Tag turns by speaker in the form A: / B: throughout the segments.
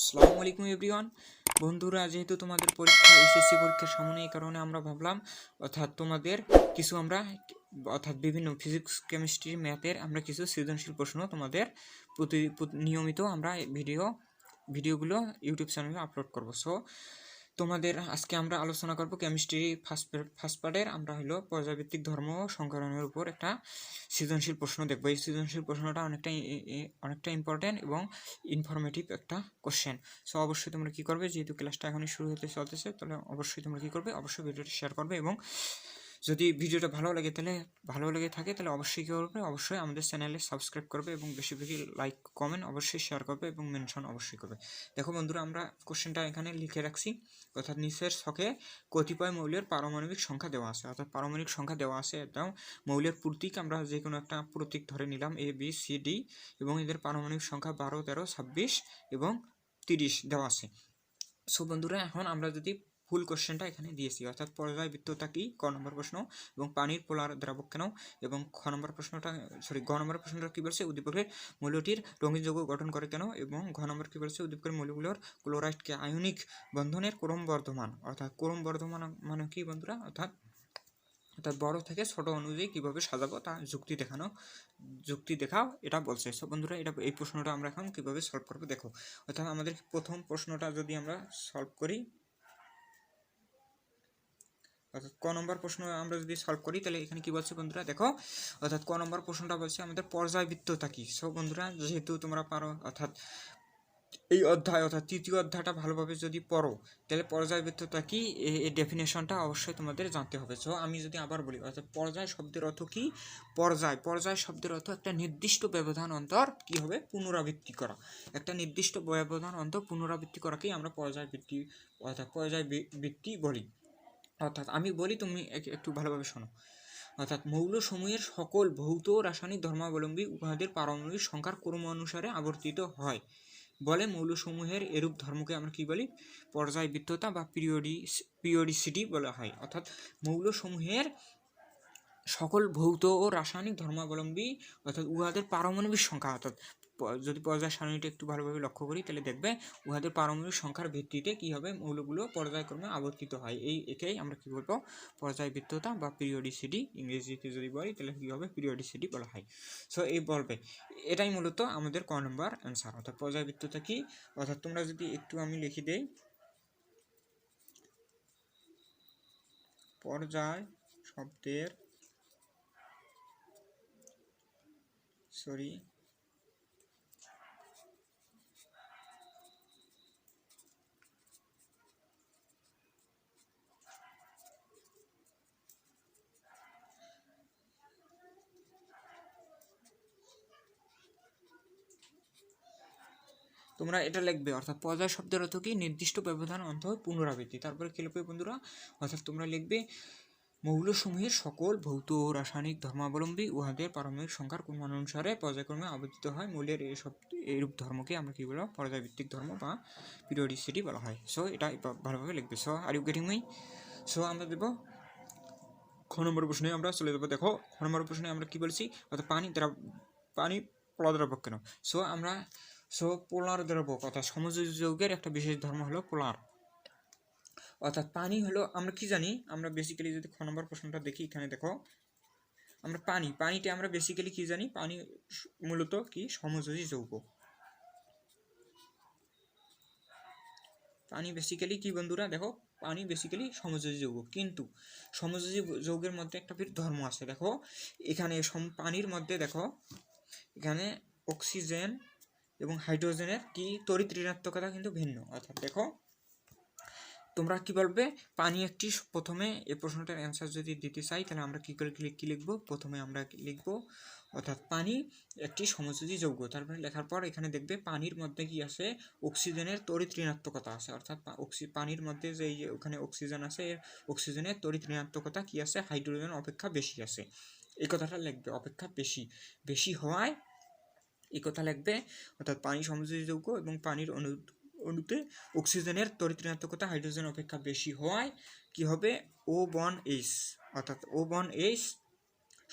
A: আসসালামু আলাইকুম এভরিওয়ান। বন্ধুরা, যেহেতু তোমাদের পরীক্ষা এসএসসি পরীক্ষার সামনে, এই কারণে আমরা ভাবলাম তোমাদের কিছু আমরা বিভিন্ন ফিজিক্স, কেমিস্ট্রি, ম্যাথের আমরা কিছু সৃজনশীল প্রশ্ন তোমাদের নিয়মিত আমরা ভিডিওগুলো ইউটিউব চ্যানেলে আপলোড করব। সো তোমাদের আজকে আমরা আলোচনা করব কেমিস্ট্রি ফার্স্ট পার্টের আমরা হলো পর্যায়ভিত্তিক ধর্ম সংকরণের উপর একটা সৃজনশীল প্রশ্ন দেখবো। এই সৃজনশীল প্রশ্নটা অনেকটা ইম্পর্টেন্ট এবং ইনফরমেটিভ একটা কোশ্চেন। সো অবশ্যই তোমরা কী করবে, যেহেতু ক্লাসটা এখনই শুরু হতে চলতেছে, তাহলে অবশ্যই তোমরা কী করবে, অবশ্যই ভিডিওটা শেয়ার করবে এবং যদি ভিডিওটা ভালো লেগে থাকে তাহলে অবশ্যই কী করবে, অবশ্যই আমাদের চ্যানেলে সাবস্ক্রাইব করবে এবং বেশি বেশি লাইক কমেন্ট অবশ্যই শেয়ার করবে এবং মেনশন অবশ্যই করবে। দেখো বন্ধুরা, আমরা কোশ্চেনটা এখানে লিখে রাখছি। অর্থাৎ নিচের ছকে কতিপয় মৌলের পারমাণবিক সংখ্যা দেওয়া আছে। অর্থাৎ পারমাণবিক সংখ্যা দেওয়া আছে, একদম মৌলের প্রতীক আমরা যে কোনো একটা প্রতীক ধরে নিলাম A B C D এবং এদের পারমাণবিক সংখ্যা 12, 13, 26 এবং 30 দেওয়া আছে। সো বন্ধুরা, এখন আমরা যদি ফুল কোশ্চেনটা এখানে দিয়েছি, অর্থাৎ পর্যায়বৃত্ততা কি, ক নম্বর প্রশ্ন, এবং পানির পোলার দ্রাবক কেন, এবং গ নম্বর প্রশ্নটা কি বলছে, উদ্দীপকের মৌলটির রঙিন যৌগ গঠন করে কেন, এবং ঘ নম্বর কি বলছে, উদ্দীপকের মৌলগুলোর ক্লোরাইডকে আয়নিক বন্ধনের ক্রমবর্ধমান। অর্থাৎ ক্রমবর্ধমান মানে কি বন্ধুরা, অর্থাৎ বড় থেকে ছোট অনুযায়ী কীভাবে সাজাবো তা যুক্তি দেখাও, এটা বলছে। সো বন্ধুরা, এই প্রশ্নটা আমরা এখন কীভাবে সলভ করবো দেখো। অর্থাৎ আমাদের প্রথম প্রশ্নটা যদি আমরা সলভ করি, অর্থাৎ ক নম্বর প্রশ্ন আমরা যদি সলভ করি, তাহলে এখানে কি বলছে বন্ধুরা দেখো। অর্থাৎ ক নম্বর প্রশ্নটা বলছে আমাদের পর্যায়বৃত্ততা কি। সো বন্ধুরা, যেহেতু তোমরা পারো, অর্থাৎ এই অধ্যায় অর্থাৎ তৃতীয় অধ্যায়টা ভালোভাবে যদি পড়ো, তাহলে পর্যায়বৃত্ততা কি এই ডেফিনেশনটা অবশ্যই তোমাদের জানতে হবে। সো আমি যদি আবার বলি, অর্থাৎ পর্যায় শব্দের অর্থ কি, পর্যায় শব্দের অর্থ একটা নির্দিষ্ট ব্যবধান অন্তর কি হবে, পুনরাবৃত্তি করা। একটা নির্দিষ্ট ব্যবধান অন্তর পুনরাবৃত্তি করাকেই আমরা পর্যায়বৃত্তি বলি। অর্থাৎ আমি বলি, তুমি একটু ভালোভাবে শোনো। অর্থাৎ মৌলসমূহের সকল ভৌত রাসায়নিক ধর্মাবলম্বী উহাদের পারমাণবিক সংখ্যার ক্রম অনুসারে আবর্তিত হয় বলে মৌলসমূহের এরূপ ধর্মকে আমরা কি বলি, পর্যায়বৃত্ততা বা পিরিয়ডিসিটি বলা হয়। অর্থাৎ মৌলসমূহের সকল ভৌত ও রাসায়নিক ধর্মাবলম্বী অর্থাৎ উহাদের পারমাণবিক সংখ্যা, অর্থাৎ যদি পর্যায় সারণীটা একটু ভালোভাবে লক্ষ্য করি, তাহলে দেখবে উহাদের পারমাণবিক সংখ্যার ভিত্তিতে কি হবে, মৌলগুলো পর্যায়ক্রমে আবর্তিত হয়। একেই আমরা কি বলবো, পর্যায়বৃত্ততা বা পিরিয়ডিসিটি, ইংরেজিতে যদি বলি তাহলে কি হবে, পিরিয়ডিসিটি বলা হয়। সো এই বলবে, এটাই মূলত আমাদের ক নম্বর অ্যান্সার। অর্থাৎ পর্যায়বৃত্ততা কি, অর্থাৎ তোমরা যদি একটু আমি লিখে দেই, পর্যায় শব্দের তোমরা এটা লিখবে। অর্থাৎ পর্যায় শব্দের অর্থ কি, নির্দিষ্ট ব্যবধান অন্তর পুনরাবৃত্তি। তারপরে কি লিখবে বন্ধুরা, অর্থাৎ তোমরা লিখবে মৌলসমূহের সকল ভৌত ও রাসায়নিক ধর্মাবলম্বী উহাদের পারমাণবিক সংখ্যার ক্রমানুসারে পর্যায়ক্রমে আবর্তিত হয়। মৌলের এইরূপ ধর্মকে আমরা কি বলবো, পর্যায়ভিত্তিক ধর্ম বা পিরিয়ডিসিটি বলা হয়। সো এটা ভালোভাবে লিখবে। So are you getting me? So আমরা দেবো খ নম্বর প্রশ্নে আমরা চলে যাবো। দেখো খ নম্বর প্রশ্নে আমরা কি বলছি, অর্থাৎ পানি পোলার দ্রাবক কেন। পোলার দ্রাবক অর্থাৎ সমযোজী যৌগের একটা বিশেষ ধর্ম হলো পোলার। অর্থাৎ পানি হলো, আমরা কি জানি, আমরা বেসিক্যালি যদি খ নম্বর প্রশ্নটা দেখি, এখানে দেখো আমরা পানিতে আমরা বেসিক্যালি কি জানি, পানি মূলত কি, সমযোজী যৌগ। পানি বেসিক্যালি কি বন্ধুরা, দেখো পানি বেসিক্যালি সমযোজী যৌগ, কিন্তু সমযোজী যৌগের মধ্যে একটা ধর্ম আছে। দেখো এখানে পানির মধ্যে দেখো এখানে অক্সিজেন এবং হাইড্রোজেনের কি তড়িৎ ঋণাত্মকতা কিন্তু ভিন্ন। অর্থাৎ দেখো তোমরা কি বলবে, পানি একটি, প্রথমে এই প্রশ্নটার অ্যান্সার যদি দিতে চাই, তাহলে আমরা কি করে কি লিখবো, প্রথমে আমরা লিখবো অর্থাৎ পানি একটি সমযোজী যৌগ। তারপরে লেখার পর এখানে দেখবে পানির মধ্যে কি আছে, অক্সিজেনের তড়িৎ ঋণাত্মকতা আছে। অর্থাৎ পানির মধ্যে যে ওখানে অক্সিজেন আছে, অক্সিজেনের তড়িৎ ঋণাত্মকতা কি আছে, হাইড্রোজেন অপেক্ষা বেশি আছে। এই কথাটা লিখবে, অপেক্ষা বেশি হওয়ায় এই কথা লিখবে। অর্থাৎ পানি সমযোজী যৌগ এবং পানির অণুতে অক্সিজেনের তড়িৎ ঋণাত্মকতা হাইড্রোজেন অপেক্ষা বেশি হওয়ায় কি হবে, O1H, অর্থাৎ O1H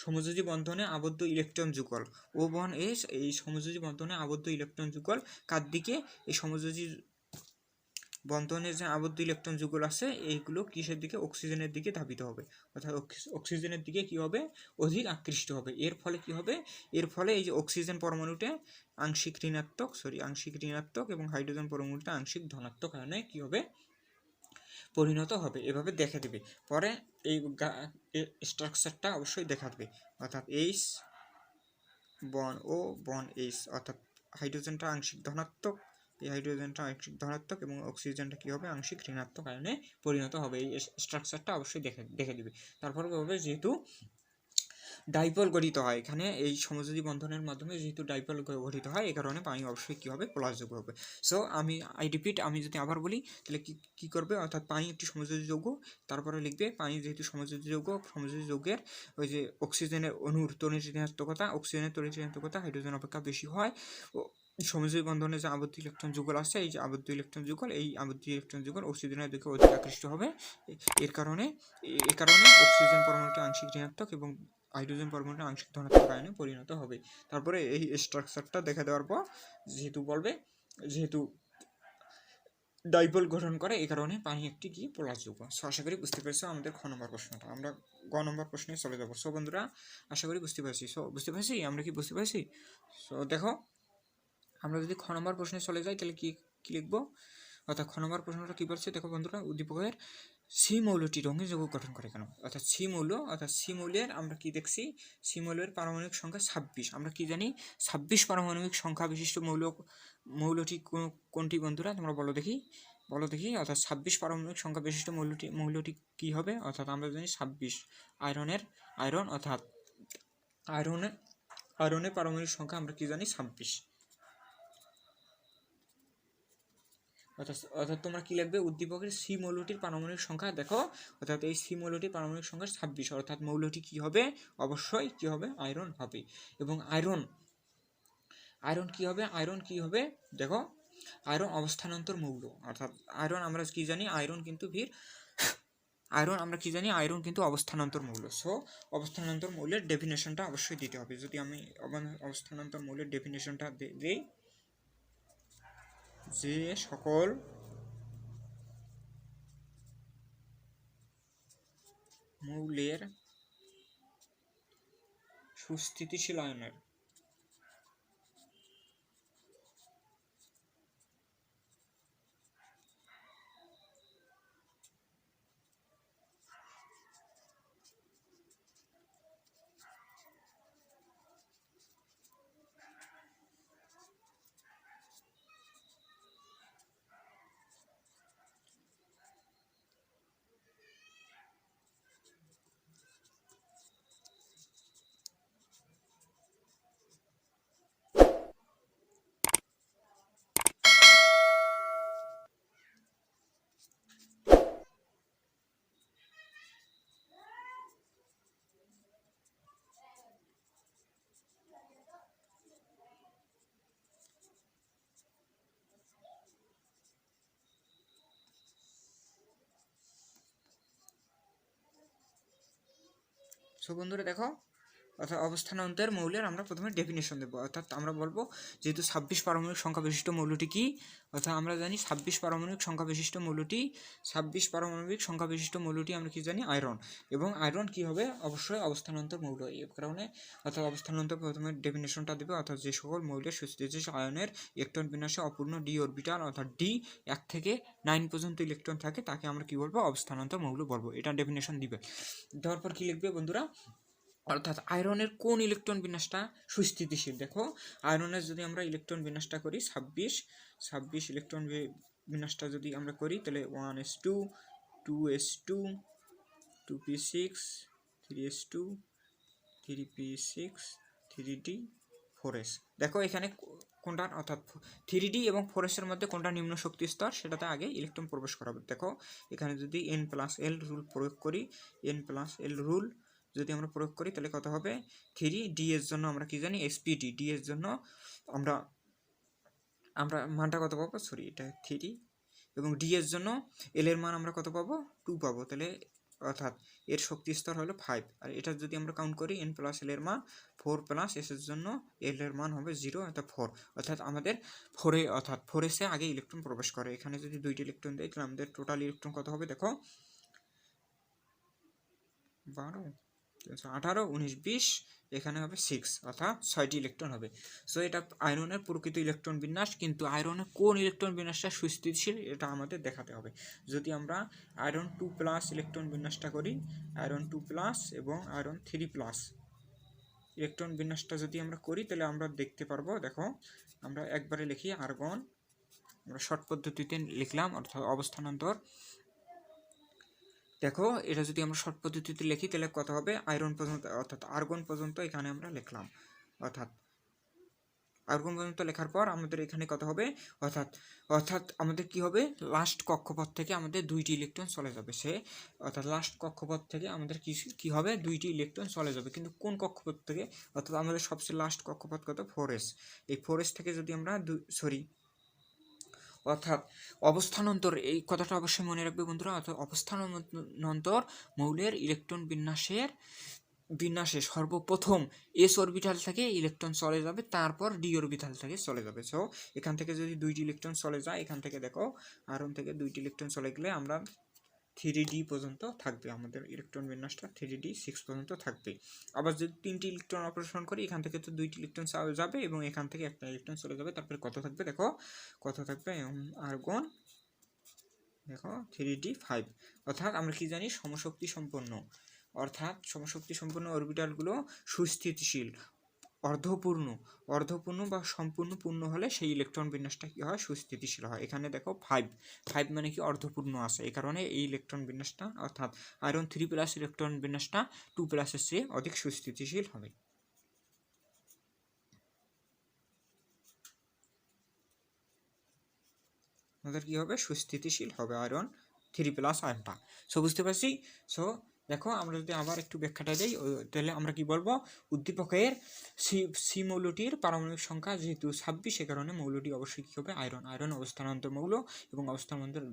A: সমযোজী বন্ধনে আবদ্ধ ইলেকট্রন যুগল। O1H এই সমযোজী বন্ধনে আবদ্ধ ইলেকট্রন যুগল কার দিকে, এই সমযোজী বন্ধনের যে আবদ্ধ ইলেকট্রন যুগল আছে এইগুলো কিসের দিকে, অক্সিজেনের দিকে ধাবিত হবে, অর্থাৎ অক্সিজেনের দিকে কি হবে, অধিক আকৃষ্ট হবে। এর ফলে কি হবে, এর ফলে এই যে অক্সিজেন পরমাণুতে আংশিক ঋণাত্মক এবং হাইড্রোজেন পরমাণুটা আংশিক ধনাত্মক আয়নে কি হবে, পরিণত হবে। এভাবে দেখা দেবে পরে এই স্ট্রাকচারটা অবশ্যই দেখা দেবে, অর্থাৎ এইচ বন ও বন এইচ, অর্থাৎ হাইড্রোজেনটা আংশিক ধনাত্মক, এই হাইড্রোজেনটা আংশিক ধনাত্মক এবং অক্সিজেনটা কি হবে, আংশিক ঋণাত্মক আয়নে পরিণত হবে। এই স্ট্রাকচারটা অবশ্যই দেখে দিবে। তারপর হবে যেহেতু ডাইপল গঠিত হয়, এখানে এই সমযোজী বন্ধনের মাধ্যমে যেহেতু ডাইপল গঠিত হয়, এই কারণে পানি অবশ্যই কী হবে, প্লাসযোগ্য হবে। সো আমি যদি আবার বলি তাহলে কি করবে, অর্থাৎ পানি একটি সমযোজী যৌগ, তারপরে লিখবে পানি যেহেতু সমযোজী যৌগের ওই যে অক্সিজেনের অণুর তড়িৎ ঋণাত্মকতা, অক্সিজেনের তড়িৎ ঋণাত্মকতা হাইড্রোজেন অপেক্ষা বেশি হয়। সমযোজী বন্ধনে যে আবদ্ধ ইলেকট্রন যুগল আছে, এই যে আবদ্ধ ইলেকট্রন যুগল অক্সিজেনের দিকে অধিক আকৃষ্ট হবে। এর কারণে অক্সিজেন পরমাণুটা আংশিক ঋণাত্মক এবং হাইড্রোজেন পরমাণুটা আংশিক ধনাত্মক আয়নে পরিণত হবে। তারপরে এই স্ট্রাকচারটা দেখা দেওয়ার পর যেহেতু ডাইপোল গঠন করে, এই কারণে পানি একটি কি, পোলার যৌগ। সো আশা করি বুঝতে পেরেছো আমাদের খ নম্বর প্রশ্নটা। আমরা গ নম্বর প্রশ্নে চলে যাবো। সো বন্ধুরা আশা করি বুঝতে পারছি। আমরা কি বুঝতে পারছি? সো দেখো, আমরা যদি খ নম্বর প্রশ্নে চলে যাই তাহলে কি লিখবো, অর্থাৎ খ নম্বর প্রশ্নটা কি বলছে দেখো বন্ধুরা, উদ্দীপকের সি মৌলটি রঙিন যৌগ গঠন করে কেন? অর্থাৎ সি মৌলের আমরা কি দেখছি, সি মৌলের পারমাণবিক সংখ্যা 26। আমরা কি জানি 26 পারমাণবিক সংখ্যা বিশিষ্ট মৌলটি কোনটি বন্ধুরা, তোমরা বলো দেখি। অর্থাৎ 26 পারমাণবিক সংখ্যা বিশিষ্ট মৌলটি কি হবে? অর্থাৎ আমরা জানি 26 আয়রন, অর্থাৎ আয়রনের পারমাণবিক সংখ্যা আমরা কি জানি 26। অর্থাৎ তোমরা কি লিখবে, উদ্দীপকের সি মৌলটির পারমাণবিক সংখ্যা দেখো, অর্থাৎ এই সি মৌলটির পারমাণবিক সংখ্যা 26, অর্থাৎ মৌলটি কি হবে, অবশ্যই কি হবে, আয়রন হবে। এবং আয়রন কি হবে দেখো, আয়রন অবস্থানান্তর মৌল, অর্থাৎ আয়রন আমরা কি জানি, আয়রন কিন্তু অবস্থানান্তর মৌল। সো অবস্থানান্তর মৌলের ডেফিনেশনটা অবশ্যই দিতে হবে। যদি আমি অবস্থানান্তর মৌলের ডেফিনেশনটা দিই, যে সকল মৌলের সুস্থিতিশীল আয়নের সো বন্ধুরা দেখো, অর্থাৎ অবস্থানান্তর মৌলের আমরা প্রথমে ডেফিনেশন দেবো। অর্থাৎ আমরা বলবো যেহেতু 26 পারমাণবিক সংখ্যা বিশিষ্ট মৌলটি কি, অর্থাৎ আমরা জানি 26 পারমাণবিক সংখ্যা বিশিষ্ট মৌলটি আমরা কি জানি, আয়রন। এবং আয়রন কি হবে, অবশ্যই অবস্থানান্তর মৌল। এই কারণে অর্থাৎ অবস্থানান্তর প্রথমে ডেফিনেশনটা দেবে, অর্থাৎ যে সকল মৌলের সুস্থিতিশীল আয়নের ইলেকট্রন বিন্যাসে অপূর্ণ ডি অরবিটাল, অর্থাৎ ডি 1 থেকে 9 পর্যন্ত ইলেকট্রন থাকে, তাকে আমরা কি বলবো, অবস্থানান্তর মৌল বলবো। এটা ডেফিনেশন দিবে। দেওয়ার পর কি লিখবে বন্ধুরা, অর্থাৎ আয়রনের কোন ইলেকট্রন বিন্যাসটা সুস্থিতিশীল। দেখো, আয়রনের যদি আমরা ইলেকট্রন বিন্যাসটা করি 26 ইলেকট্রন বিন্যাসটা যদি আমরা করি, তাহলে 1s2 2s2 2p6 3s2 3p6 3d 4s। দেখো এখানে কোনটা, অর্থাৎ 3d এবং 4s এর মধ্যে কোনটা নিম্ন শক্তি স্তর, সেটাতে আগে ইলেকট্রন প্রবেশ করাবে। দেখো এখানে যদি n+l রুল প্রয়োগ করি, n+l রুল যদি আমরা প্রয়োগ করি, তাহলে কত হবে, 3d এর জন্য আমরা কি জানি, sp_d, d এর জন্য আমরা মানটা কত পাবো, এটা 3, এবং d এর জন্য l এর মান আমরা কত পাবো, 2 পাবো। তাহলে অর্থাৎ এর শক্তি স্তর হলো 5, আর এটা যদি আমরা কাউন্ট করি n প্লাস l এর মান 4 প্লাস s এর জন্য l এর মান হবে 0, অর্থাৎ 4, অর্থাৎ আমাদের 4 অর্থাৎ 4s এ আগে ইলেকট্রন প্রবেশ করে। এখানে যদি 2টি ইলেকট্রন দেয় তাহলে আমাদের টোটাল ইলেকট্রন কত হবে দেখো, 12 18 19 20, এখানে হবে 6, অর্থাৎ 6টি ইলেকট্রন হবে। সো এটা আয়রনের প্রকৃত ইলেকট্রন বিন্যাস, কিন্তু আয়রনের কোন ইলেকট্রন বিন্যাসটা সুস্থিতিশীল এটা আমাদের দেখাতে হবে। যদি আমরা আয়রন 2 প্লাস ইলেকট্রন বিন্যাসটা করি, আয়রন 2 প্লাস এবং আয়রন 3 প্লাস ইলেকট্রন বিন্যাসটা যদি আমরা করি তাহলে আমরা দেখতে পারবো, দেখো আমরা একবারে লিখি আর্গন, আমরা শর্ট পদ্ধতিতে লিখলাম অর্থাৎ অবস্থানান্তর। দেখো এটা যদি আমরা শর্ট পদ্ধতিতে লিখি তাহলে কত হবে, আয়রন পর্যন্ত অর্থাৎ আর্গন পর্যন্ত এখানে আমরা লিখলাম, অর্থাৎ আর্গন পর্যন্ত লেখার পর আমাদের এখানে কত হবে, অর্থাৎ অর্থাৎ আমাদের কি হবে, লাস্ট কক্ষপথ থেকে আমাদের 2টি ইলেকট্রন চলে যাবে, অর্থাৎ লাস্ট কক্ষপথ থেকে আমাদের কি হবে 2টি ইলেকট্রন চলে যাবে, কিন্তু কোন কক্ষপথ থেকে, অর্থাৎ আমাদের সবচেয়ে লাস্ট কক্ষপথ কত 4s, এই 4s থেকে যদি আমরা অর্থাৎ অবস্থানান্তর, এই কথাটা অবশ্যই মনে রাখবে বন্ধুরা, অর্থাৎ অবস্থানান্তর মৌলের ইলেকট্রন বিন্যাসে সর্বপ্রথম এস অরবিটাল থেকে ইলেকট্রন চলে যাবে, তারপর ডি অরবিটাল থেকে চলে যাবে। সো এখান থেকে যদি 2টি ইলেকট্রন চলে যায়, এখান থেকে দেখো আয়রন থেকে 2টি ইলেকট্রন চলে গেলে আমরা 3d পর্যন্ত থাকবে, আমাদের ইলেকট্রন বিন্যাসটা 3d 6 পর্যন্ত থাকবে। আবার যদি 3টি ইলেকট্রন অপারেশন করি, এখান থেকে তো 2টি ইলেকট্রন যাবে এবং এখান থেকে একটা ইলেকট্রন চলে যাবে, তারপরে কত থাকবে দেখো, কত থাকবে আর্গন, দেখো 3d 5, অর্থাৎ আমরা কি জানি সমশক্তি সম্পন্ন, অর্থাৎ সমশক্তি সম্পন্ন অরবিটালগুলো সুস্থিতিশীল, অর্ধপূর্ণ বা সম্পূর্ণ পূর্ণ হলে সেই ইলেকট্রন বিন্যাসটা কি হয়, সুস্থিতিশীল হয়। এখানে দেখো 5 মানে কি অর্ধপূর্ণ আছে, এই কারণে এই ইলেকট্রন বিন্যাসটা অর্থাৎ আয়রন 3 প্লাস ইলেকট্রন বিন্যাসটা 2 প্লাসের চেয়ে অধিক সুস্থিতিশীল হবে। আমাদের কি হবে, সুস্থিতিশীল হবে আয়রন 3 প্লাস আয়নটা। সো বুঝতে পারছি। সো দেখো আমরা যদি আবার একটু ব্যাখ্যাটা দিই, তাহলে আমরা কি বলবো, উদ্দীপকের সি মৌলটির পারমাণবিক সংখ্যা যেহেতু 26, সে কারণে মৌলটি অবশ্যই কী হবে, আয়রন অবস্থানান্তর মৌল, এবং অবস্থানান্তর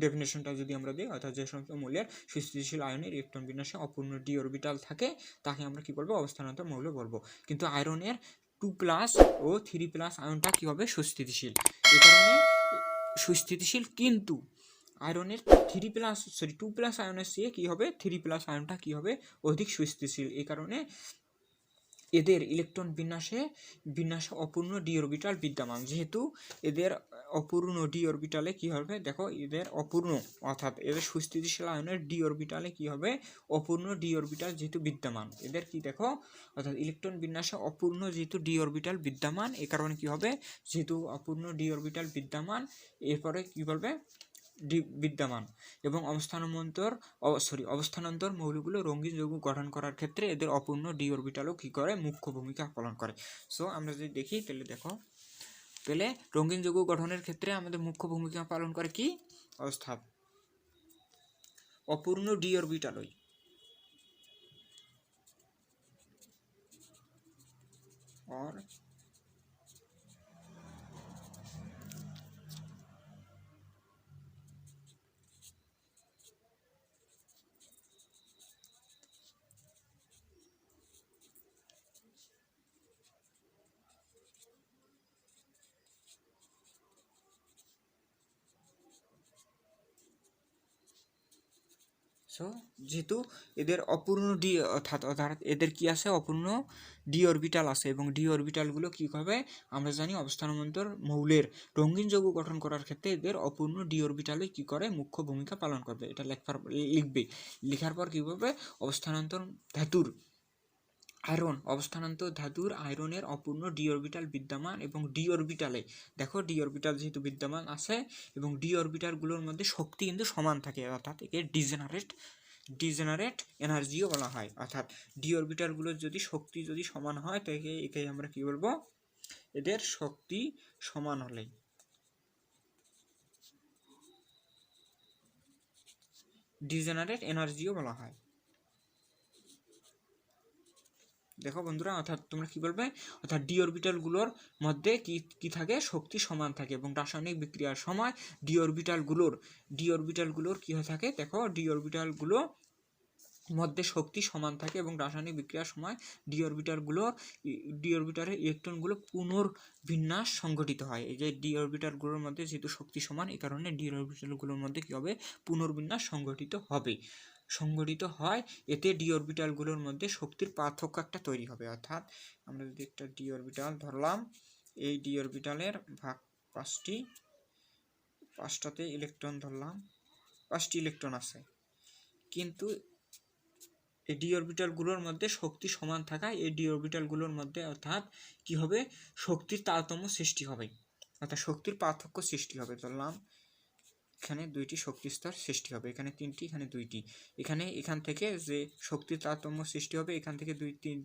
A: ডেফিনেশনটা যদি আমরা দিই, অর্থাৎ যে সমস্ত মৌলের সুস্থিতিশীল আয়নের ইলেকট্রন বিন্যাসে অপূর্ণ ডি অরবিটাল থাকে তাকে আমরা কি বলবো, অবস্থানান্তর মৌল বলবো। কিন্তু আয়রনের 2 প্লাস ও 3 প্লাস আয়নটা কী হবে, সুস্থিতিশীল, এই কারণে সুস্থিতিশীল, কিন্তু আয়রনের 2 প্লাস আয়নের চেয়ে কী হবে, 3 প্লাস আয়নটা কী হবে, অধিক সুস্থিতিশীল, এই কারণে এদের ইলেকট্রন বিন্যাসে অপূর্ণ ডি অরবিটাল বিদ্যমান। যেহেতু এদের অপূর্ণ ডি অরবিটালে কী হবে, দেখো এদের অপূর্ণ অর্থাৎ এদের সুস্থিতিশীল আয়নের ডি অরবিটালে কী হবে, অপূর্ণ ডি অরবিটাল যেহেতু বিদ্যমান, এদের কি দেখো, অর্থাৎ ইলেকট্রন বিন্যাসে অপূর্ণ যেহেতু ডি অরবিটাল বিদ্যমান, এই কারণে কী হবে, যেহেতু অপূর্ণ ডি অরবিটাল বিদ্যমান, এরপরে কী বলবে, বিদ্যমান, এবং অবস্থানান্তর মৌলগুলো রঙিন যৌগ গঠন করার ক্ষেত্রে এদের অপূর্ণ ডি অরবিটালও কী করে, মুখ্য ভূমিকা পালন করে। সো আমরা যদি দেখি তাহলে দেখো, তাহলে রঙিন যৌগ গঠনের ক্ষেত্রে আমাদের মুখ্য ভূমিকা পালন করে কি, অর্থাৎ অপূর্ণ ডি অরবিটালই সো যেহেতু এদের অপূর্ণ ডি অর্থাৎ এদের কি আছে, অপূর্ণ ডি অরবিটাল আছে, এবং ডি অরবিটালগুলো কী হবে, আমরা জানি অবস্থানান্তর মৌলের রঙিন যৌগ গঠন করার ক্ষেত্রে এদের অপূর্ণ ডি অরবিটালে কী করে, মুখ্য ভূমিকা পালন করবে। এটা লেখার পর কী হবে, অবস্থানান্তর ধাতুর আয়রনের অপূর্ণ ডি অরবিটাল বিদ্যমান, এবং ডি অরবিটালে দেখো ডি অরবিটাল যেহেতু বিদ্যমান আছে এবং ডি অরবিটালগুলোর মধ্যে শক্তি কিন্তু সমান থাকে, অর্থাৎ একে ডিজেনারেট এনার্জিও বলা হয়, অর্থাৎ ডি অরবিটালগুলোর যদি শক্তি যদি সমান হয় তাকে একে আমরা কি বলবো, এদের শক্তি সমান হলে ডিজেনারেট এনার্জিও বলা হয়। দেখো বন্ধুরা, অর্থাৎ তোমরা কি বলবে, অর্থাৎ ডি অরবিটালগুলোর মধ্যে কি থাকে, শক্তি সমান থাকে, এবং রাসায়নিক বিক্রিয়ার সময় ডি অরবিটালগুলোর কি হয়ে থাকে, দেখো ডি অরবিটালগুলো মধ্যে শক্তি সমান থাকে এবং রাসায়নিক বিক্রিয়ার সময় ডি অরবিটালের ইলেকট্রনগুলো পুনর্বিন্যাস সংঘটিত হয়। এই যে ডি অরবিটালগুলোর মধ্যে যেহেতু শক্তি সমান, এই কারণে ডি অরবিটালগুলোর মধ্যে কী হবে, পুনর্বিন্যাস সংঘটিত হয়। এতে ডি অরবিটালগুলোর মধ্যে শক্তির পার্থক্য একটা তৈরি হবে। অর্থাৎ আমরা যদি একটা ডি অরবিটাল ধরলাম, এই ডি অরবিটালের ভাগ পাঁচটাতে ইলেকট্রন ধরলাম, 5টি ইলেকট্রন আছে, কিন্তু এই ডি অরবিটালগুলোর মধ্যে শক্তি সমান থাকায় এই ডি অরবিটালগুলোর মধ্যে অর্থাৎ কি হবে, শক্তির তারতম্য সৃষ্টি হবে, অর্থাৎ শক্তির পার্থক্য সৃষ্টি হবে। ধরলাম এখানে 2টি শক্তি স্তর সৃষ্টি হবে, এখানে 3টি, এখানে 2টি, এখান থেকে যে শক্তির তারতম্য সৃষ্টি হবে, এখান থেকে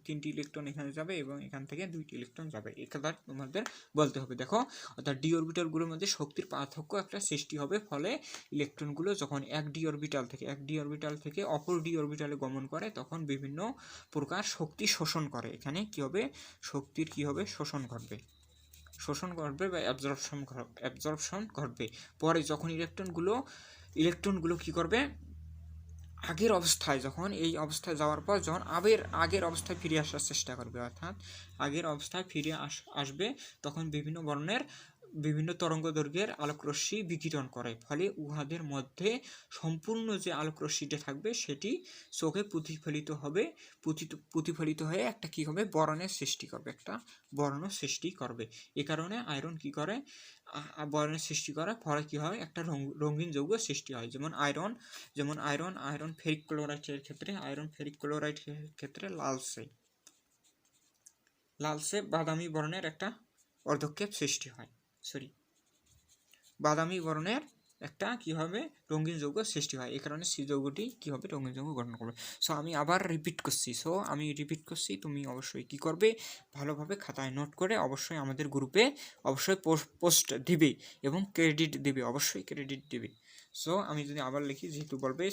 A: 3টি ইলেকট্রন এখানে যাবে এবং এখান থেকে 2টি ইলেকট্রন যাবে। একবার তোমাদের বলতে হবে, দেখো অর্থাৎ ডি অরবিটালগুলোর মধ্যে শক্তির পার্থক্য একটা সৃষ্টি হবে, ফলে ইলেকট্রনগুলো যখন এক ডি অরবিটাল থেকে অপর ডি অরবিটালে গমন করে তখন বিভিন্ন প্রকার শক্তি শোষণ করে। এখানে কি হবে, শক্তির কি হবে, শোষণ ঘটবে বা অ্যাবজর্পশন ঘটবে। পরে যখন ইলেকট্রনগুলো কি করবে, আগের অবস্থায়, যখন এই অবস্থায় যাওয়ার পর যখন আগের অবস্থায় ফিরে আসার চেষ্টা করবে, অর্থাৎ আগের অবস্থায় ফিরে আসবে, তখন বিভিন্ন তরঙ্গদৈর্ঘ্যের আলোকরশ্মি বিকিরণ করে, ফলে উহাদের মধ্যে সম্পূর্ণ যে আলোকরশ্মিটা থাকবে সেটি চোখে প্রতিফলিত হয়ে একটা কি হবে, বর্ণের সৃষ্টি করবে। এ কারণে আয়রন কি করে, বর্ণের সৃষ্টি করে, ফলে কি হয়, একটা রঙিন যৌগ সৃষ্টি হয়। যেমন আয়রন ফেরিক ক্লোরাইডের ক্ষেত্রে লালচে বাদামি বর্ণের একটা অর্ধক্ষেপ সৃষ্টি হয়, বাদামি বর্ণের একটা কি হবে, রঙিন যৌগ সৃষ্টি হয়। এই কারণে সি যৌগটি কি হবে, রঙিন যৌগ গঠন করবে। আমি আবার রিপিট করছি, তুমি অবশ্যই কি করবে, ভালোভাবে খাতায় নোট করে অবশ্যই আমাদের গ্রুপে অবশ্যই পোস্ট দিবে এবং ক্রেডিট দিবে, অবশ্যই ক্রেডিট দিবে। আমি যদি আবার লিখি, যেহেতু বলবে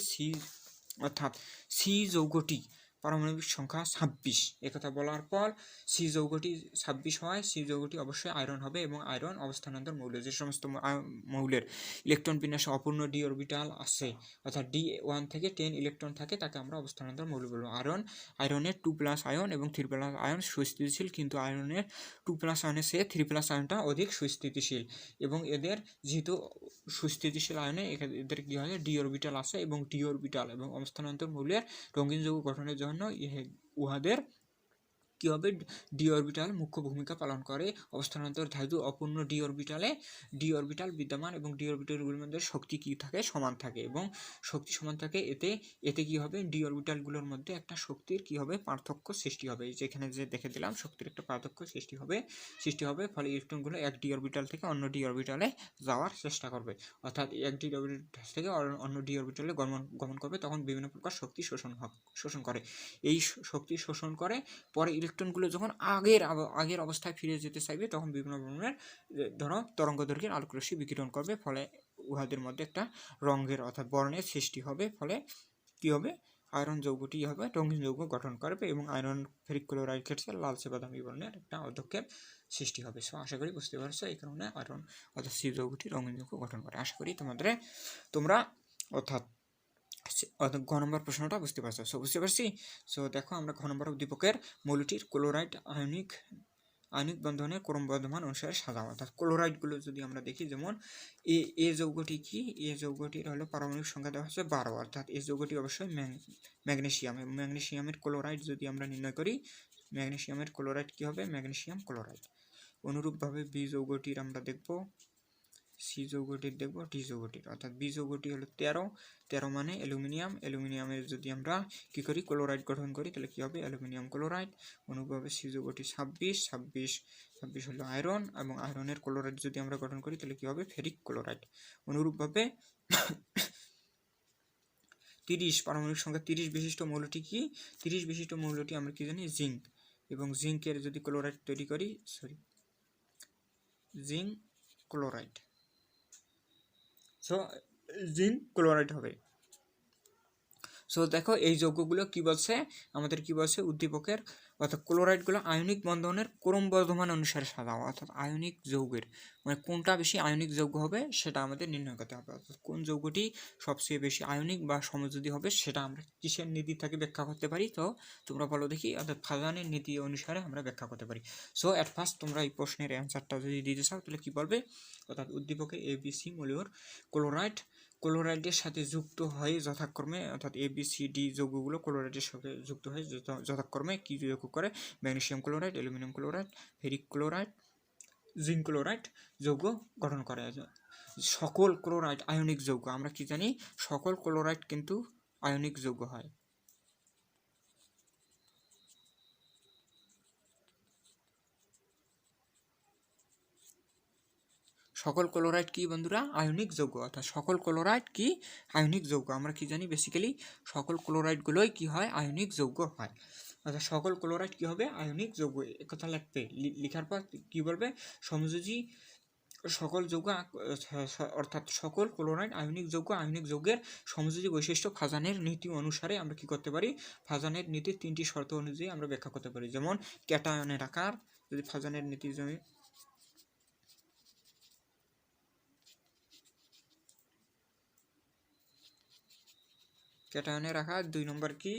A: অর্থাৎ সি যৌগটি পারমাণবিক সংখ্যা 26, একথা বলার পর সি যৌগটি 26 হয়, সি যৌগটি অবশ্যই আয়রন হবে এবং আয়রন অবস্থানান্তর মৌল। যে সমস্ত মৌলের ইলেকট্রন বিন্যাসে অপূর্ণ ডি অরবিটাল আছে, অর্থাৎ D1 থেকে 10 ইলেকট্রন থাকে, তাকে আমরা অবস্থানান্তর মৌল বলবো। আয়রনের 2+ আয়ন এবং 3+ আয়ন সুস্থিতিশীল, কিন্তু আয়রনের 2+ আয়নের চেয়ে 3+ আয়নটা অধিক সুস্থিতিশীল, এবং এদের যেহেতু সুস্থিতিশীল আয়নে এদের কি হয়, ডি অরবিটাল আছে, এবং ডি অরবিটাল এবং অবস্থানান্তর মৌলের রঙিন যৌগ গঠনের জন্য উহাদের কি হবে, ডি অরবিটাল মুখ্য ভূমিকা পালন করে। অবস্থানান্তর ধাতু অপূর্ণ ডি অরবিটাল বিদ্যমান এবং ডি অরবিটালগুলোর মধ্যে শক্তি কি থাকে, সমান থাকে, এবং শক্তি সমান থাকে। এতে কি হবে, ডি অরবিটালগুলোর মধ্যে একটা শক্তির কি হবে, পার্থক্য সৃষ্টি হবে। যেখানে যে দেখে দিলাম, শক্তির একটা পার্থক্য সৃষ্টি হবে, ফলে ইলেকট্রনগুলো এক ডি অরবিটাল থেকে অন্য ডি অরবিটালে যাওয়ার চেষ্টা করবে, অর্থাৎ এক ডি অরবিটাল থেকে অন্য ডি অরবিটালে গমন করবে, তখন বিভিন্ন প্রকার শক্তি শোষণ করে। এই শক্তি শোষণ করে, পরে ইলেকট্রনগুলো যখন আগের অবস্থায় ফিরে যেতে চাইবে, তখন বিভিন্ন ধরনের তরঙ্গদৈর্ঘ্যের আলোকরশ্মি বিকিরণ করবে, ফলে উহাদের মধ্যে একটা রঙের অর্থাৎ বর্ণের সৃষ্টি হবে, ফলে কি হবে, আয়রন যৌগটি হবে রঙিন যৌগ গঠন করবে এবং আয়রন ফেরিক ক্লোরাইড ক্ষেত্রে লালচে বাদামি বর্ণের একটা অর্ধক্ষেপ সৃষ্টি হবে। আশা করি বুঝতে পারছো, এই কারণে আয়রন অর্থাৎ সি যৌগটি রঙিন যৌগ গঠন করে। আশা করি তোমরা অর্থাৎ ঘ নম্বর প্রশ্নটা বুঝতে পারছি। দেখো, আমরা ঘ নম্বর উদ্দীপকের মৌলটির ক্লোরাইড আয়নিক বন্ধনের ক্রমবর্ধমান অনুসারে সাজাও। অর্থাৎ ক্লোরাইডগুলো যদি আমরা দেখি, যেমন এ যৌগটি কি, এ যৌগটির হলো পারমাণবিক সংখ্যা দেওয়া হচ্ছে 12, অর্থাৎ এই যৌগটি অবশ্যই ম্যাগনেসিয়ামের ক্লোরাইড যদি আমরা নির্ণয় করি, ম্যাগনেসিয়ামের ক্লোরাইড কি হবে, ম্যাগনেসিয়াম ক্লোরাইড। অনুরূপভাবে বি যৌগটির আমরা দেখব, সি যৌগটির দেখব, ডি যৌগটির, অর্থাৎ বি যৌগটি হলো 13 মানে অ্যালুমিনিয়ামের যদি আমরা কি করি, ক্লোরাইড গঠন করি, তাহলে কি হবে, অ্যালুমিনিয়াম ক্লোরাইড। অনুরূপভাবে সি যৌগটি 26 হলো আয়রন, এবং আয়রনের ক্লোরাইড যদি আমরা গঠন করি, তাহলে কি হবে, ফেরিক ক্লোরাইড। অনুরূপভাবে 30 পারমাণবিক সংখ্যা 30 বিশিষ্ট মৌলটি কি, 30 বিশিষ্ট মৌলটি আমরা কি জানি, জিঙ্ক, এবং জিঙ্কের যদি ক্লোরাইড তৈরি করি, জিঙ্ক ক্লোরাইড, জিঙ্ক ক্লোরাইড হবে। সো দেখো এই যৌগগুলো কি বলছে, আমাদের কি বলছে, উদ্দীপকের অর্থাৎ ক্লোরাইডগুলো আয়নিক বন্ধনের ক্রমবর্ধমান অনুসারে সাজাও, অর্থাৎ আয়নিক যৌগের মানে কোনটা বেশি আয়নিক যৌগ হবে সেটা আমাদের নির্ণয় করতে হবে, অর্থাৎ কোন যৌগটি সবচেয়ে বেশি আয়নিক বা সমযোজী হবে সেটা আমরা কিসের নীতি থেকে ব্যাখ্যা করতে পারি। তো তোমরা বলো দেখি, অর্থাৎ ফাজানের নীতি অনুসারে আমরা ব্যাখ্যা করতে পারি। সো অ্যাট ফার্স্ট তোমরা এই প্রশ্নের অ্যান্সারটা যদি দিতে চাও তাহলে কি বলবে, অর্থাৎ উদ্দীপকে ABC মূলর ক্লোরাইডের সাথে যুক্ত হয় যথাক্রমে, অর্থাৎ ABCD যৌগগুলো ক্লোরাইডের সাথে যুক্ত হয় যথাক্রমে কি যৌগ করে, magnesium chloride, aluminium chloride, ferric chloride, zinc chloride যৌগ গঠন করে। সকল ক্লোরাইড আয়নিক যৌগ, আমরা কি জানি সকল ক্লোরাইড কিন্তু আয়নিক যৌগ হয়। সকল ক্লোরাইড কি বন্ধুরা, আয়নিক যৌগ, অর্থাৎ সকল ক্লোরাইড কি আয়নিক যৌগ, আমরা কি জানি বেসিক্যালি সকল ক্লোরাইডগুলোই কি হয়, আয়নিক যৌগ হয়। অর্থাৎ সকল ক্লোরাইড কি হবে, আয়নিক যৌগ। একথা লিখবে, লেখার পর কি বলবে, সমযোজী সকল যৌগ অর্থাৎ সকল ক্লোরাইড আয়নিক যৌগের সমযোজী বৈশিষ্ট্য ফাজানের নীতি অনুসারে আমরা কি করতে পারি, ফাজানের নীতির 3টি শর্ত অনুযায়ী আমরা ব্যাখ্যা করতে পারি। যেমন ক্যাটায়নের আকার, যদি ফাজানের নীতি জমি ক্যাটায়নের আকার, 2 নম্বর কি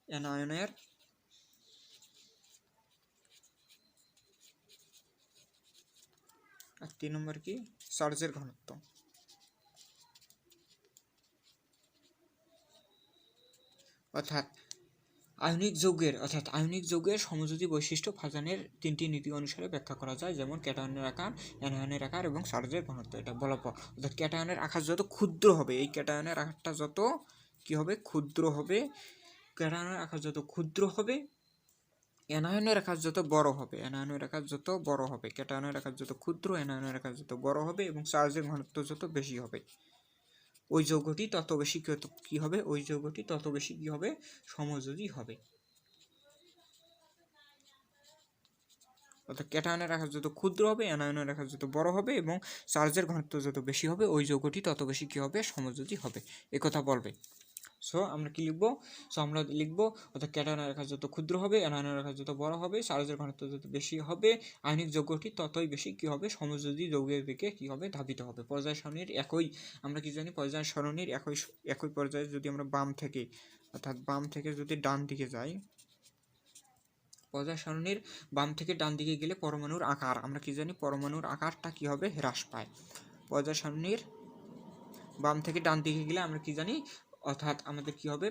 A: অ্যানায়নের, আর 3 নম্বর কি চার্জের ঘনত্ব। অর্থাৎ আয়নিক যৌগের সমযোজী বৈশিষ্ট্য ফাজানের 3টি নীতি অনুসারে ব্যাখ্যা করা যায়। যেমন ক্যাটায়নের আকার, অ্যানায়নের আকার এবং চার্জের ঘনত্ব। এটা বলার পর অর্থাৎ ক্যাটায়নের আকার যত ক্ষুদ্র হবে, এই ক্যাটায়নের আকারটা যত কি হবে, ক্ষুদ্র হবে, ক্যাটায়নের আকার যত ক্ষুদ্র হবে, অ্যানায়নের আকার যত বড় হবে, ক্যাটায়নের আকার যত ক্ষুদ্র, অ্যানায়নের আকার যত বড় হবে এবং চার্জের ঘনত্ব যত বেশি হবে, ওই যৌগটি তত বেশি কি হবে, ওই যৌগটি তত বেশি কি হবে, সমযোজী হবে। অর্থাৎ ক্যাটায়নের আকার যত ক্ষুদ্র হবে, অ্যানায়নের আকার যত বড় হবে এবং চার্জের ঘনত্ব যত বেশি হবে, ওই যৌগটি তত বেশি কি হবে, সমযোজী হবে, একথা বলবে। সো আমরা কি লিখবো, আমরা লিখবো অর্থাৎ ক্যাটায়নের আকার যত ক্ষুদ্র হবে, অ্যানায়নের আকার যত বড় হবে, চার্জের ঘনত্ব যত বেশি হবে, আয়নিক যৌগটি ততই বেশি কি হবে, সমযোজী যৌগের দিকে কি হবে, ধাবিত হবে। পর্যায় সারণীর আমরা কি জানি, পর্যায় সারণীর একই পর্যায়ে যদি আমরা বাম থেকে যদি ডান দিকে যাই, পর্যায় সারণীর বাম থেকে ডান দিকে গেলে পরমাণুর আকার, আমরা কি জানি পরমাণুর আকারটা কি হবে, হ্রাস পায়। পর্যায় সারণীর বাম থেকে ডান দিকে গেলে আমরা কি জানি, অর্থাৎ আমাদের কি হবে,